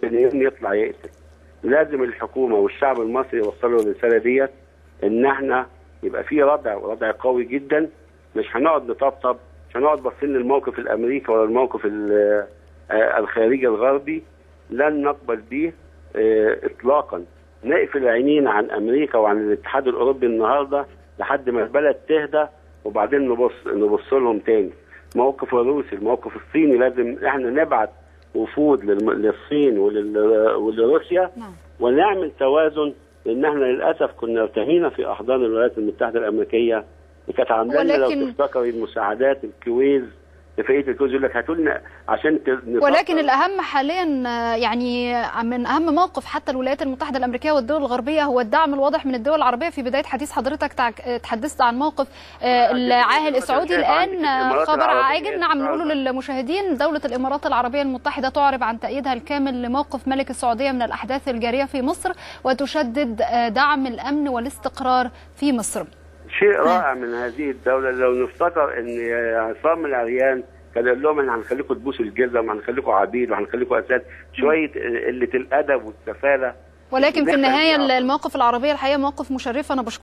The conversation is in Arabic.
سنتين يطلع يقتل. لازم الحكومه والشعب المصري يوصلوا الرساله ديت، ان احنا يبقى في ردع قوي جدا. مش هنقعد نطبطب، مش هنقعد باصين للموقف الامريكي ولا الموقف الخارجي الغربي. لن نقبل به اطلاقا. نقفل عينينا عن امريكا وعن الاتحاد الاوروبي النهارده لحد ما البلد تهدى، وبعدين نبص لهم تاني. الموقف الروسي، الموقف الصيني، لازم احنا نبعت وفود للصين ولروسيا ونعمل توازن، لان احنا للاسف كنا ارتهينا في احضان الولايات المتحده الامريكيه. كانت عامله لنا لو تفتكري المساعدات الكويز، اتفاقيه الكويز، يقول لك هاتوا لنا عشان ولكن الاهم حاليا يعني من اهم موقف حتى الولايات المتحده الامريكيه والدول الغربيه هو الدعم الواضح من الدول العربيه. في بدايه حديث حضرتك تحدثت عن موقف العاهل السعودي. الان خبر عاجل نعم نقوله للمشاهدين: دوله الامارات العربيه المتحده تعرب عن تأييدها الكامل لموقف ملك السعوديه من الاحداث الجاريه في مصر، وتشدد دعم الامن والاستقرار في مصر. شيء رائع من هذه الدولة. لو نفتكر ان عصام العريان كان قال لهم ان هنخليكم تبوسوا الجزم وهنخليكم عبيد وهنخليكم اساد، شوية قلة الادب والسفالة. ولكن في النهاية المواقف العربية الحقيقة مواقف مشرفة. انا بشكرك.